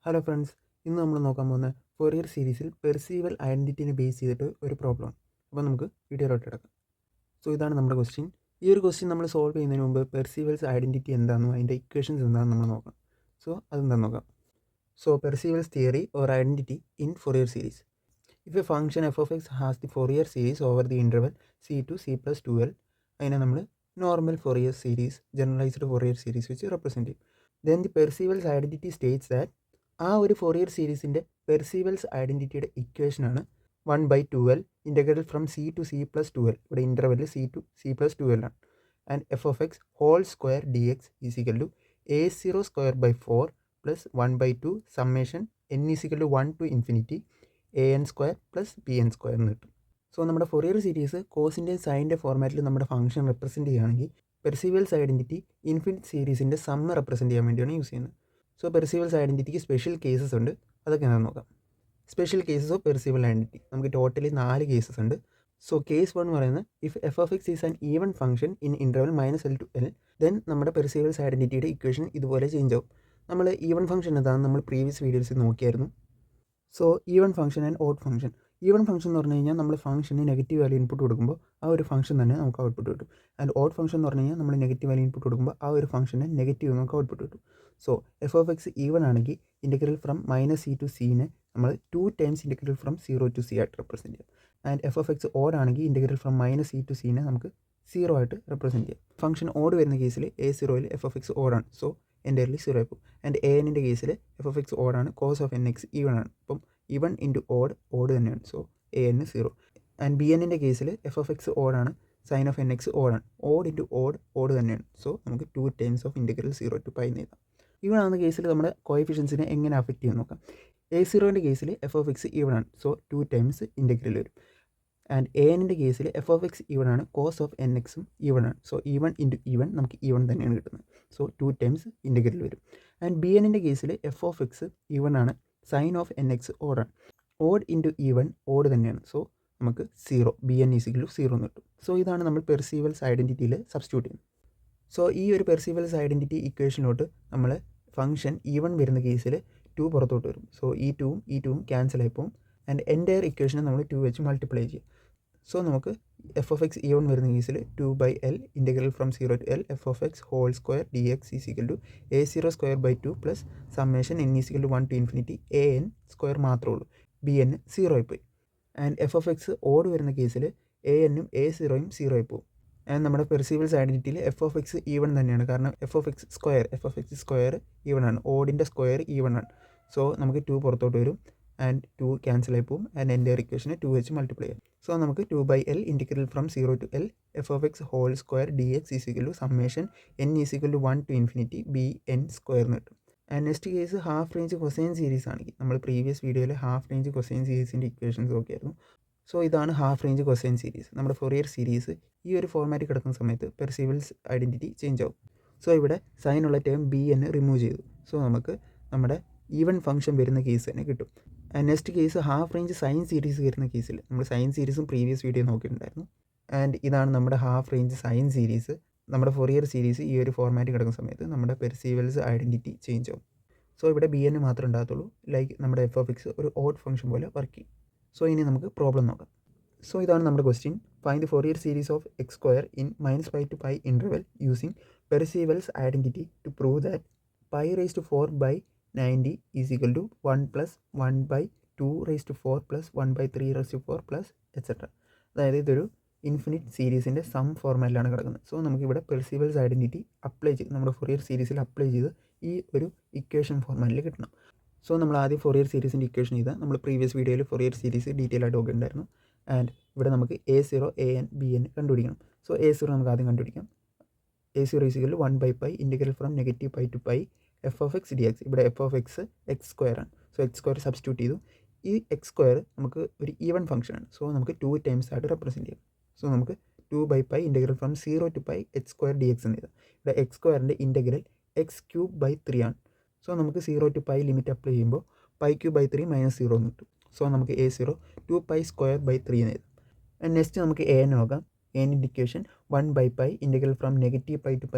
Hello friends, ഇന്ന് നമ്മൾ നോക്കാൻ പോകുന്ന ഫൊറിയർ സീരീസിൽ പെർസീവൽ ഐഡൻറ്റിറ്റിനെ ബേസ് ചെയ്തിട്ട് ഒരു പ്രോബ്ലം. അപ്പോൾ നമുക്ക് വീഡിയോയിലോട്ട് കിടക്കാം. സോ ഇതാണ് നമ്മുടെ ക്വസ്റ്റ്യൻ. ഈ ഒരു ക്വസ്റ്റ്യൻ നമ്മൾ സോൾവ് ചെയ്യുന്നതിന് മുമ്പ് പെർസീവൽസ് ഐഡൻറ്റിറ്റി എന്താണെന്നും അതിൻ്റെ ഇക്വേഷൻസ് എന്താണെന്ന് നമ്മൾ നോക്കാം. സോ അതെന്താണെന്ന് നോക്കാം. So Parseval's theory or identity in Fourier series. If a function f of x has the Fourier series over the interval c to c plus 2l, അതിനെ നമ്മൾ normal Fourier series, generalised Fourier series വെച്ച് represent ചെയ്യും. Then the Parseval's identity states that ആ ഒരു Fourier സീരീസിൻ്റെ Parseval's ഐഡൻറ്റിറ്റിയുടെ ഇക്വേഷനാണ് 1/2l integral from c to c plus 2l. ഇവിടെ interval c to c plus 2l ആണ്. And f of x whole square d x is equal to a0² plus 1/2 summation n is equal to 1 to infinity an² plus bn² എന്ന് കിട്ടും. So നമ്മുടെ Fourier series കോസിൻ്റെയും സൈൻ്റെ ഫോർമാറ്റിൽ നമ്മുടെ function represent ചെയ്യുകയാണെങ്കിൽ പെർസീവൽസ് identity infinite സീരീസിൻ്റെ sum represent ചെയ്യാൻ വേണ്ടിയാണ് use ചെയ്യുന്നത്. So പെർസീവൽസ് ഐഡൻറ്റിറ്റിക്ക് special cases ഉണ്ട്, അതൊക്കെ ഞാൻ നോക്കാം. സ്പെഷ്യൽ കേസസ് ഓഫ് പെർസീവൽ ഐഡൻറ്റിറ്റി നമുക്ക് ടോട്ടലി 4 കേസസ് ഉണ്ട്. സോ കേസ് 1 പറയുന്നത് if F of X is an even function in interval -l to l, then നമ്മുടെ പെർസീവൽസ് ഐഡൻറ്റിറ്റിയുടെ ഇക്വേഷൻ ഇതുപോലെ ചേഞ്ച് ആവും. നമ്മൾ ഈവൻ ഫംഗ്ഷൻ എന്താണെന്ന് നമ്മൾ പ്രീവിയസ് വീഡിയോസിൽ നോക്കിയായിരുന്നു. So even function and odd function. Even function എന്ന് പറഞ്ഞു കഴിഞ്ഞാൽ നമ്മൾ ഫംഗ്ഷന് നെഗറ്റീവ് വാല്യൂ ഇൻപുട്ട് കൊടുക്കുമ്പോൾ ആ ഒരു ഫംഗ്ഷൻ തന്നെ നമുക്ക് ഔട്ട്പുട്ട് കിട്ടും. ആൻഡ് ഓഡ് ഫംഗ്ഷൻ എന്ന് പറഞ്ഞു കഴിഞ്ഞാൽ നമ്മൾ നെഗറ്റീവ് വാല്യൂ ഇൻപുട്ട് കൊടുക്കുമ്പോൾ ആ ഒരു ഫംഗ്ഷന് നെഗറ്റീവ് നമുക്ക് ഔട്ട്പുട്ട് കിട്ടും. So f of x even ആണെങ്കിൽ ഇൻ്റഗ്രൽ ഫ്രം -c to c-നെ നമ്മൾ 2 times integral from 0 to c ആയിട്ട് റെപ്രസെൻറ്റ് ചെയ്യാം. And f of x odd ആണെങ്കിൽ ഇൻ്റഗ്രൽ ഫ്രം -c to c-നെ നമുക്ക് 0 ആയിട്ട് റെപ്രസെൻറ്റ് ചെയ്യാം. ഫംഗ്ഷൻ ഓഡ് വരുന്ന കേസിൽ a0ൽ എഫ് ഓഫ് എക്സ് ഓഡാണ്, സോ എൻ്റയർലി 0 ആയി പോകും. ആൻഡ് an-ൻ്റെ കേസിൽ എഫ് ഓഫ് എക്സ് ഓഡാണ്, കോസ് ഓഫ് nx ഈവൺ ആണ്, അപ്പം ഈവൺ ഇൻറ്റു ഓഡ് തന്നെയാണ്, സോ an 0. ആൻഡ് bn-ൻ്റെ കേസിൽ എഫ് ഓഫ് എക്സ് ഓഡാണ്, സൈൻ ഓഫ് nx ഓഡാണ്, ഓഡ് ഇൻറ്റു ഓഡ് തന്നെയാണ്, സോ നമുക്ക് 2 ടൈംസ് ഓഫ് ഇൻ്റഗ്രൽ 0 to π എന്ന് എഴുതാം. ഈവൺ ആകുന്ന കേസിൽ നമ്മുടെ കോഎഫിഷ്യൻസിനെ എങ്ങനെ അഫക്റ്റ് ചെയ്യുമെന്ന് നോക്കാം. a0ൻ്റെ കേസിൽ എഫ് ഓഫ് എക്സ് ഈവൺ ആണ്, സോ 2 ടൈംസ് ഇൻ്റഗ്രൽ വരും. ആൻഡ് an-ൻ്റെ കേസിൽ എഫ് ഓഫ് എക്സ് ഈവൺ ആണ്, കോസ് ഓഫ് nx-ഉം ഈവൺ ആണ്, സോ ഈവൺ ഇൻറ്റു ഈവൺ നമുക്ക് ഈവൺ തന്നെയാണ് കിട്ടുന്നത്, സോ 2 ടൈംസ് ഇൻ്റഗ്രൽ വരും. ആൻഡ് bn-ൻ്റെ കേസിൽ എഫ് ഓഫ് എക്സ് ഈവൺ ആണ്, സൈൻ ഓഫ് nx ഓഡാണ്, ഓഡ് ഇൻറ്റു ഈവൺ ഓഡ് തന്നെയാണ്, സോ നമുക്ക് 0, bn ഈസിക്കൽ 0 എന്ന് കിട്ടും. സോ ഇതാണ് നമ്മൾ പെർസീവൽസ് ഐഡൻറ്റിറ്റിയിൽ സബ്സ്റ്റിറ്റ്യൂട്ട് ചെയ്യുന്നത്. സോ ഈ ഒരു പെർസീവൽസ് ഐഡൻറ്റിറ്റി ഇക്വേഷനിലോട്ട് നമ്മൾ ഫംഗ്ഷൻ ഈവൺ വരുന്ന കേസിൽ 2 പുറത്തോട്ട് വരും, സോ ഈ 2ഉം ക്യാൻസൽ ആയി പോകും. ആൻഡ് എൻ്റയർ ഇക്വേഷനെ നമ്മൾ 2 വെച്ച് മൾട്ടിപ്ലൈ ചെയ്യും. സോ നമുക്ക് എഫ് ഓഫ് എക്സ് ഈവൺ വരുന്ന കേസിൽ 2/l integral from 0 to l f of x whole square d x is equal to a0² plus summation n is equal to 1 to infinity an² മാത്രമേ ഉള്ളൂ, bn 0 ആയിപ്പോയി. And f of x odd വരുന്ന കേസിൽ an-ഉം a0യും 0 ആയി പോകും. ആൻഡ് നമ്മുടെ പെർസീവൽസ് ഐഡൻറ്റിറ്റിയിൽ എഫ് ഓഫ് എക്സ് ഈവൺ തന്നെയാണ്, കാരണം f of x square even ആണ്, ഓഡിൻ്റെ സ്ക്വയർ ഈവൺ ആണ്, സോ നമുക്ക് 2 പുറത്തോട്ട് വരും. ആൻഡ് 2 ക്യാൻസൽ ആയി പോകും. ആൻഡ് എൻ്റെ ഇക്വേഷനെ 2 വെച്ച് മൾട്ടിപ്ലൈ ചെയ്യാം. സോ നമുക്ക് 2/l integral from 0 to l f of x whole square d x is equal to summation n is equal to 1 to infinity bn² എന്ന് കിട്ടും. And next case half range cosine series ആണെങ്കിൽ നമ്മൾ previous വീഡിയോയിൽ half range cosine സീരീസിൻ്റെ equations നോക്കിയായിരുന്നു. So ഇതാണ് half range cosine series. നമ്മുടെ Fourier series ഈ ഒരു ഫോർമാറ്റിൽ കിടക്കുന്ന സമയത്ത് പെർസീവൽസ് ഐഡൻറ്റിറ്റി ചേഞ്ച് ആവും. സോ ഇവിടെ സൈനുള്ള ടേം bn റിമൂവ് ചെയ്തു, സോ നമുക്ക് നമ്മുടെ ഈവൻ ഫംഗ്ഷൻ വരുന്ന കേസ് തന്നെ കിട്ടും. And next case half range sine series വരുന്ന കേസിൽ നമ്മൾ സൈൻ സീരീസും പ്രീവിയസ് വീഡിയോ നോക്കിയിട്ടുണ്ടായിരുന്നു. ആൻഡ് ഇതാണ് നമ്മുടെ ഹാഫ് റേഞ്ച് സൈൻ സീരീസ്. നമ്മുടെ ഫൊറിയർ സീരീസ് ഈ ഒരു ഫോർമാറ്റിൽ കിടക്കുന്ന സമയത്ത് നമ്മുടെ പെർസീവൽസ് ഐഡൻറ്റിറ്റി ചേഞ്ച് ആവും. സോ ഇവിടെ bn മാത്രമേ ഉണ്ടാകത്തുള്ളൂ, ലൈക്ക് നമ്മുടെ എഫ് ഓഫ് എക്സ് ഒരു ഓഡ് ഫംഗ്ഷൻ പോലെ വർക്ക് ചെയ്യും. സോ ഇനി നമുക്ക് പ്രോബ്ലം നോക്കാം. സോ ഇതാണ് നമ്മുടെ question. Find the Fourier series of x² in -π to π interval using Parseval's identity to prove that π⁴/90 is equal to 1 + 1/2⁴ + 1/3⁴ plus etcetera. അതായത് ഇതൊരു ഇൻഫിനിറ്റ് സീരീസിൻ്റെ സം ഫോർമാറ്റിലാണ് കിടക്കുന്നത്. സോ നമുക്കിവിടെ പെർസീവൽസ് ഐഡൻറ്റിറ്റി അപ്ലൈ ചെയ്ത് നമ്മുടെ ഫൊറിയർ സീരീസിൽ അപ്ലൈ ചെയ്ത് ഈ ഒരു ഇക്വേഷൻ ഫോർമാറ്റിൽ കിട്ടണം. സോ നമ്മൾ ആദ്യം ഫൊറിയർ സീരീസിൻ്റെ ഇക്വേഷൻ ചെയ്താൽ നമ്മൾ പ്രീവിയസ് വീഡിയോയിൽ ഫൊറിയർ സീരീസ് ഡീറ്റെയിൽ ആയിട്ട് നോക്കിയിട്ടുണ്ടായിരുന്നു. ആൻഡ് ഇവിടെ നമുക്ക് a0, an, bn കണ്ടുപിടിക്കണം. സോ a0 നമുക്ക് ആദ്യം കണ്ടുപിടിക്കാം. a0 is equal 1/π integral from -π to π f of x d x. ഇവിടെ എഫ് ഓഫ് എക്സ് x² ആണ്, സോ x² സബ്സ്റ്റിറ്റ്യൂട്ട് ചെയ്തു. ഈ x² നമുക്ക് ഒരു ഈവൻ ഫംഗ്ഷനാണ്, സോ നമുക്ക് 2 ടൈംസ് ആയിട്ട് റെപ്രസെൻറ്റ് ചെയ്യാം. സോ നമുക്ക് 2/π integral from 0 to π h² dx എന്ന് എഴുതാം. ഇവിടെ x²ൻ്റെ ഇൻ്റഗ്രൽ x³ ആണ്. സോ നമുക്ക് 0 to π ലിമിറ്റ് അപ്ലൈ ചെയ്യുമ്പോൾ π³ -0 എന്ന് കിട്ടും. സോ നമുക്ക് a0 2π²/3 എന്ന് എഴുതാം. ആൻഡ് നെക്സ്റ്റ് നമുക്ക് an നോക്കാം. an-ൻ്റെ equation 1/π integral from -π to π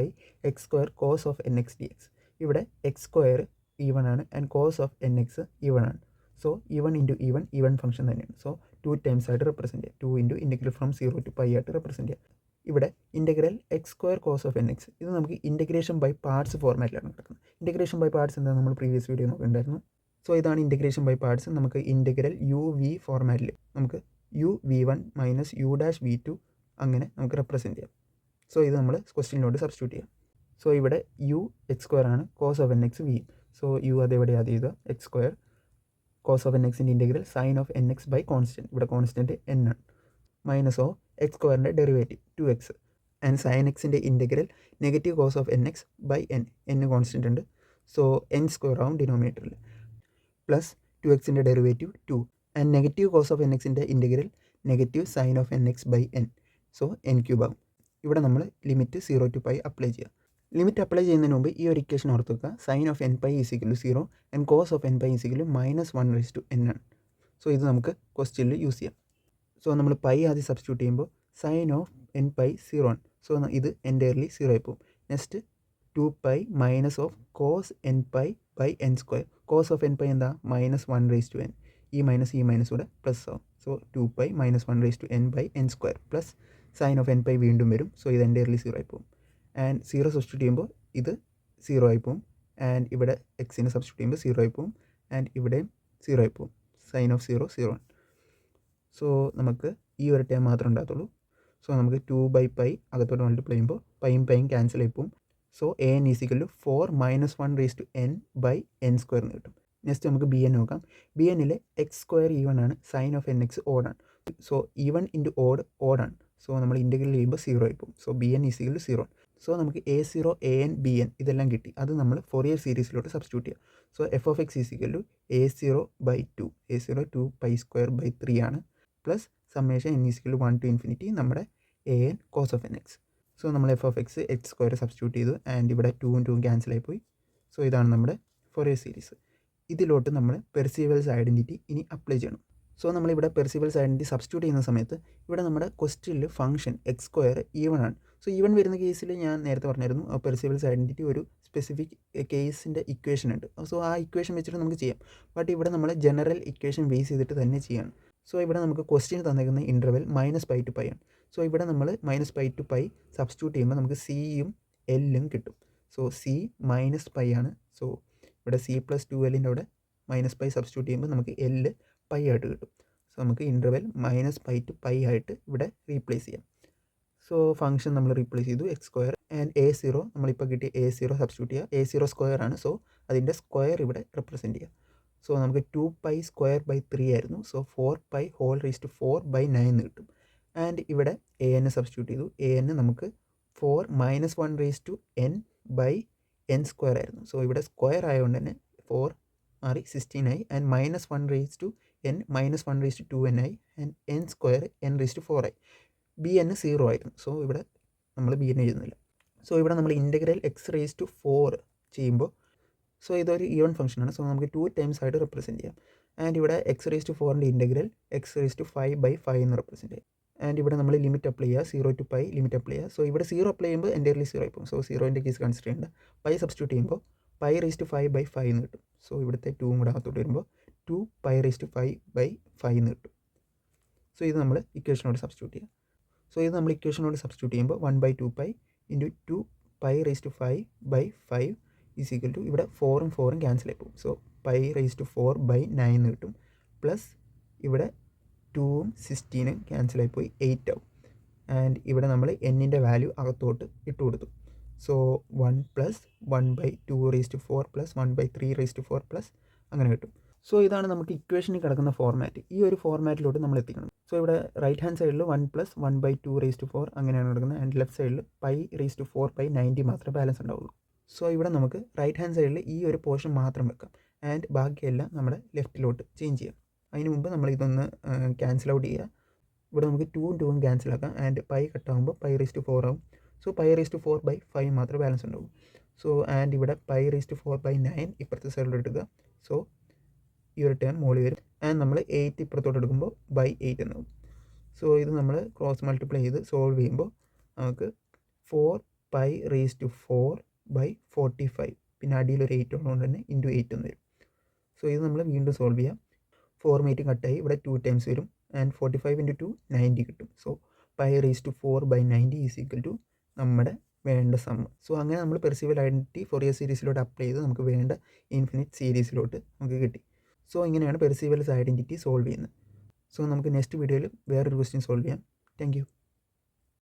x² cos of nx dx. ഇവിടെ x² ഈവൺ ആണ് and cos of n x even ആണ്. So even into even function തന്നെയാണ്. സോ 2 ടൈംസ് ആയിട്ട് റെപ്രസെൻറ്റ് ചെയ്യുക. 2 into integral from 0 to pi ആയിട്ട് represent ചെയ്യുക. ഇവിടെ integral x square cos of n x ഇത് നമുക്ക് ഇൻറ്റഗ്രേഷൻ ബൈ പാർട്സ് ഫോർമാറ്റിലാണ് കിടക്കുന്നത്. ഇൻറ്റഗ്രേഷൻ ബൈ പാർട്സ് എന്താ നമ്മൾ പ്രീവിയസ് വീഡിയോ നോക്കിയിട്ടുണ്ടായിരുന്നു. സോ ഇതാണ് ഇൻറ്റഗ്രേഷൻ ബൈ പാർട്സ്. നമുക്ക് ഇൻറ്റഗ്രൽ യു വി ഫോർമാറ്റിൽ നമുക്ക് u v one minus u dash v two അങ്ങനെ നമുക്ക് റെപ്രസെൻറ്റ് ചെയ്യാം. സോ ഇത് നമ്മൾ ക്വസ്റ്റ്യനിലോട്ട് സബ്സ്റ്റിറ്റ്യൂട്ട് ചെയ്യാം. സോ ഇവിടെ യു എക്സ് സ്ക്വയർ ആണ്, cos of n x v. So u അതെവിടെ ആദ്യം ചെയ്താൽ x square cos of n എക്സിൻ്റെ integral sine of n x by constant, ഇവിടെ കോൺസ്റ്റൻറ്റ് എൻ ആണ്, മൈനസ് ഓഫ് എക്സ് സ്ക്വയറിൻ്റെ ഡെറിവേറ്റീവ് 2x ആൻഡ് സൈൻ എക്സിൻ്റെ integral negative cos of n x by n constant ഉണ്ട്. സോ എൻ സ്ക്വയർ ആവും ഡിനോമിനേറ്ററിൽ, plus 2xൻ്റെ derivative 2 and negative cos of n എക്സിൻ്റെ integral negative sine of n x by n. So n cube ആവും. ഇവിടെ നമ്മൾ limit 0 to pi apply ചെയ്യുക. ലിമിറ്റ് അപ്ലൈ ചെയ്യുന്നതിന് മുമ്പ് ഈ ഒരു ഇക്വേഷൻ ഓർത്ത് വെക്കുക. Sine of n pi is equal to 0 and cos of n pi is equal to -1/n ആണ്. സോ ഇത് നമുക്ക് ക്വസ്റ്റ്യനിൽ യൂസ് ചെയ്യാം. സോ നമ്മൾ പൈ ആദ്യം സബ്സ്റ്റിറ്റ്യൂട്ട് ചെയ്യുമ്പോൾ സൈൻ ഓഫ് എൻ പൈ 0 ആണ്. സോ ഇത് എൻറ്റയർലി 0 ആയി പോകും. Next 2 pi minus of cos n pi by n square. Cos of n pi എന്താ -1/n. ഈ മൈനസ് കൂടെ പ്ലസ് ആവും. So 2 pi -1/n by n square plus sine of n pi വീണ്ടും വരും. സോ ഇത് എൻറ്റയർലി 0 ആയി പോകും. ആൻഡ് 0 സബ്സ്റ്റിറ്റ്യൂട്ട് ചെയ്യുമ്പോൾ ഇത് 0 ആയി പോകും. ആൻഡ് ഇവിടെ എക്സിനെ സബ്സ്റ്റിറ്റ്യൂട്ട് ചെയ്യുമ്പോൾ 0 ആയി പോകും. ആൻഡ് ഇവിടെയും 0 ആയി പോകും. സൈൻ ഓഫ് 0 0 ആണ്. സോ നമുക്ക് ഈ ഒരു ടൈം മാത്രമേ ഉണ്ടാകത്തുള്ളൂ. സോ നമുക്ക് 2 ബൈ പൈ അകത്തോട്ട് മൾട്ടിപ്ലൈ ചെയ്യുമ്പോൾ പൈയും ക്യാൻസൽ ആയി പോകും. So a n is equal to 4 -1/n by n square എന്ന് കിട്ടും. നെക്സ്റ്റ് നമുക്ക് ബി എൻ നോക്കാം. ബി എന്നിൽ എക്സ് സ്ക്വയർ ഈവൺ ആണ്, sine of n x odd ആണ്. സോ ഈവൺ ഇൻറ്റു ഓഡ് ആണ്. സോ നമ്മൾ ഇൻറ്റഗ്രൽ ചെയ്യുമ്പോൾ 0 ആയി പോകും. So b n is equal to 0. So നമുക്ക് A0 AN BN ഇതെല്ലാം കിട്ടി. അത് നമ്മൾ ഫോറിയർ സീരീസിലോട്ട് സബ്സ്റ്റിറ്റ്യൂട്ട് ചെയ്യുക. So f of x is equal to A0/2 A0 2 pi square by 3 ആണ്, plus summation n is equal to 1 to infinity നമ്മുടെ AN cos of n x. So നമ്മൾ f of x x square substitute ചെയ്തു. And ഇവിടെ 2 ഉം cancel ആയി പോയി. So ഇതാണ് നമ്മുടെ ഫോറിയർ സീരീസ്. ഇതിലോട്ട് നമ്മൾ പെർസീവൽസ് ഐഡൻറ്റിറ്റി ഇനി അപ്ലൈ ചെയ്യണം. സോ നമ്മളിവിടെ പെർസീവൽസ് ഐഡൻറ്റിറ്റി സബ്സ്റ്റിറ്റ്യൂട്ട് ചെയ്യുന്ന സമയത്ത് ഇവിടെ നമ്മുടെ ക്വസ്റ്റ്യനിൽ ഫംഗ്ഷൻ എക്സ് സ്ക്വയർ ഈവൺ ആണ്. സോ ഈവൺ വരുന്ന കേസിൽ ഞാൻ നേരത്തെ പറഞ്ഞായിരുന്നു പെർസീവൽസ് ഐഡൻറ്റിറ്റി ഒരു സ്പെസിഫിക് കേസിൻ്റെ ഇക്വേഷൻ ഉണ്ട്. സോ ആ ഇക്വേഷൻ വെച്ചിട്ട് നമുക്ക് ചെയ്യാം. ബട്ട് ഇവിടെ നമ്മൾ ജനറൽ ഇക്വേഷൻ ബേസ് ചെയ്തിട്ട് തന്നെ ചെയ്യണം. സോ ഇവിടെ നമുക്ക് ക്വസ്റ്റ്യൻ തന്നിരിക്കുന്ന ഇൻ്റർവെൽ -π to π ആണ്. സോ ഇവിടെ നമ്മൾ -π to π സബ്സ്റ്റിറ്റ്യൂട്ട് ചെയ്യുമ്പോൾ നമുക്ക് സിയും എല്ലും കിട്ടും. സോ സി -π ആണ്. സോ ഇവിടെ c + 2l അവിടെ -π സബ്സ്റ്റിറ്റ്യൂട്ട് ചെയ്യുമ്പോൾ നമുക്ക് എല്ല് പൈ ആയിട്ട് കിട്ടും. സോ നമുക്ക് ഇൻ്റർവെൽ -π to π ആയിട്ട് ഇവിടെ റീപ്ലേസ് ചെയ്യാം. സോ ഫംഗ്ഷൻ നമ്മൾ റീപ്ലേസ് ചെയ്തു എക്സ് സ്ക്വയർ ആൻഡ് A0 നമ്മളിപ്പോൾ കിട്ടിയ A0 സബ്സ്റ്റിറ്റ്യൂട്ട് ചെയ്യുക. A0 സ്ക്വയർ ആണ്. സോ അതിൻ്റെ സ്ക്വയർ ഇവിടെ റെപ്രസെൻറ്റ് ചെയ്യുക. സോ നമുക്ക് 2π സ്ക്വയർ ബൈ 3 ആയിരുന്നു. സോ 4π ഹോൾ റേസ് ടു 4/9 എന്ന് കിട്ടും. ആൻഡ് ഇവിടെ AN സബ്സ്റ്റിറ്റ്യൂട്ട് ചെയ്തു. AN നമുക്ക് 4 -1/n ബൈ n സ്ക്വയർ ആയിരുന്നു. സോ ഇവിടെ സ്ക്വയർ ആയതുകൊണ്ട് തന്നെ 4 മാറി 16 ആയി. ആൻഡ് -1/n -1/2n ആയി. ആൻഡ് n സ്ക്വയർ n/4 ആയി. BN 0 ആയിരുന്നു. സോ ഇവിടെ നമ്മൾ BN എഴുതുന്നില്ല. സോ ഇവിടെ നമ്മൾ ഇൻ്റഗ്രൽ x⁴ ചെയ്യുമ്പോൾ സോ ഇതൊരു ഈവൺ ഫംഗ്ഷനാണ്. സോ നമുക്ക് 2 ടൈംസ് ആയിട്ട് റെപ്രസെൻറ്റ് ചെയ്യാം. ആൻഡ് ഇവിടെ x⁴ ഇൻ്റഗ്രൽ x⁵5/5 എന്ന് റെപ്രസെൻറ്റ് ചെയ്യാം. ആൻഡ് ഇവിടെ നമ്മൾ ലിമിറ്റ് അപ്ലൈ ചെയ്യുക. 0 to π ലിമിറ്റ് അപ്ലൈ ചെയ്യുക. സോ ഇവിടെ 0 അപ്ലൈ ചെയ്യുമ്പോൾ എൻ്റയർലി 0 ആയി പോകും. സോ 0ൻ്റെ കേസ് കൺസിഡർ ചെയ്യേണ്ട. പൈ സബ്സ്റ്റിറ്റ്യൂട്ട് ചെയ്യുമ്പോൾ π⁵5/5 എന്ന് കിട്ടും. സോ ഇവിടുത്തെ 2 കൂടെ അകത്തോട്ട് വരുമ്പോൾ 2π⁵5/5 എന്ന് കിട്ടും. സോ ഇത് നമ്മൾ ഇക്വേഷനോട് സബ്സ്റ്റിറ്റ്യൂട്ട് ചെയ്യുക. സോ ഇത് നമ്മൾ ഇക്വേഷനോട് സബ്സ്റ്റിറ്റ്യൂട്ട് ചെയ്യുമ്പോൾ 1/2π ഇൻറ്റു 2π⁵5/5 ഈസ് ഈക്വൽ ടു ഇവിടെ 4ഉം 4ഉം ക്യാൻസൽ ആയി പോകും. സോ π⁴/9 എന്ന് കിട്ടും. പ്ലസ് ഇവിടെ 2ഉം 16ഉം ക്യാൻസൽ ആയി പോയി 8 ആവും. ആൻഡ് ഇവിടെ നമ്മൾ എന്നിൻ്റെ വാല്യൂ അകത്തോട്ട് ഇട്ട് കൊടുത്തു. സോ 1 + 1/2⁴ പ്ലസ് 1/3⁴ പ്ലസ് അങ്ങനെ കിട്ടും. സോ ഇതാണ് നമുക്ക് ഇക്വേഷനിൽ കിടക്കുന്ന ഫോർമാറ്റ്. ഈ ഒരു ഫോർമാറ്റിലോട്ട് നമ്മൾ എത്തിക്കണം. സോ ഇവിടെ റൈറ്റ് ഹാൻഡ് സൈഡിൽ 1 + 1/2⁴ അങ്ങനെയാണ് കിടക്കുന്നത്. ആൻഡ് ലെഫ്റ്റ് സൈഡിൽ π⁴/90 മാത്രമേ ബാലൻസ് ഉണ്ടാവുള്ളൂ. സോ ഇവിടെ നമുക്ക് റൈറ്റ് ഹാൻഡ് സൈഡിൽ ഈ ഒരു പോർഷൻ മാത്രം വെക്കാം. ആൻഡ് ബാക്കിയെല്ലാം നമ്മുടെ ലെഫ്റ്റിലോട്ട് ചേഞ്ച് ചെയ്യാം. അതിന് മുമ്പ് നമ്മൾ ഇതൊന്ന് ക്യാൻസൽ ഔട്ട് ചെയ്യുക. ഇവിടെ നമുക്ക് 2ഉം 2ഉം ക്യാൻസൽ ആക്കാം. ആൻഡ് പൈ കട്ടാകുമ്പോൾ π⁴ ആവും. സോ π⁴/5 മാത്രമേ ബാലൻസ് ഉണ്ടാവും. സോ ആൻഡ് ഇവിടെ π⁴/9 ഇപ്പുറത്തെ സൈഡിലോട്ട് എടുക്കുക. സോ ഈ ഒരു ടേം മുകളിൽ വരും. ആൻഡ് നമ്മൾ 8 ഇപ്പുറത്തോട്ട് എടുക്കുമ്പോൾ /8 എന്നാവും. സോ ഇത് നമ്മൾ ക്രോസ് മൾട്ടിപ്ലൈ ചെയ്ത് സോൾവ് ചെയ്യുമ്പോൾ നമുക്ക് 4π⁴/45 പിന്നെ അടിയിലൊരു 8 ഉള്ളതുകൊണ്ട് തന്നെ ഇൻറ്റു 8 എന്ന് വരും. സോ ഇത് നമ്മൾ വീണ്ടും സോൾവ് ചെയ്യാം. 4 8 കട്ടായി ഇവിടെ 2 ടൈംസ് വരും. ആൻഡ് 45 × 2 90 കിട്ടും. സോ π⁴/90 ഈസ് ഈക്വൽ ടു നമ്മുടെ വേണ്ട സം. സോ അങ്ങനെ നമ്മൾ പെർസീവൽ ഐഡൻറ്റിറ്റി ഫോറിയർ സീരീസിലോട്ട് അപ്ലൈ ചെയ്ത് നമുക്ക് വേണ്ട ഇൻഫിനിറ്റ് സീരീസിലോട്ട് നമുക്ക് കിട്ടി. സോ ഇങ്ങനെയാണ് പെർസീവൽസ് ഐഡൻറ്റിറ്റി സോൾവ് ചെയ്യുന്നത്. സോ നമുക്ക് നെക്സ്റ്റ് വീഡിയോയിൽ വേറൊരു ക്വസ്റ്റ്യൻ സോൾവ് ചെയ്യാം. Thank you.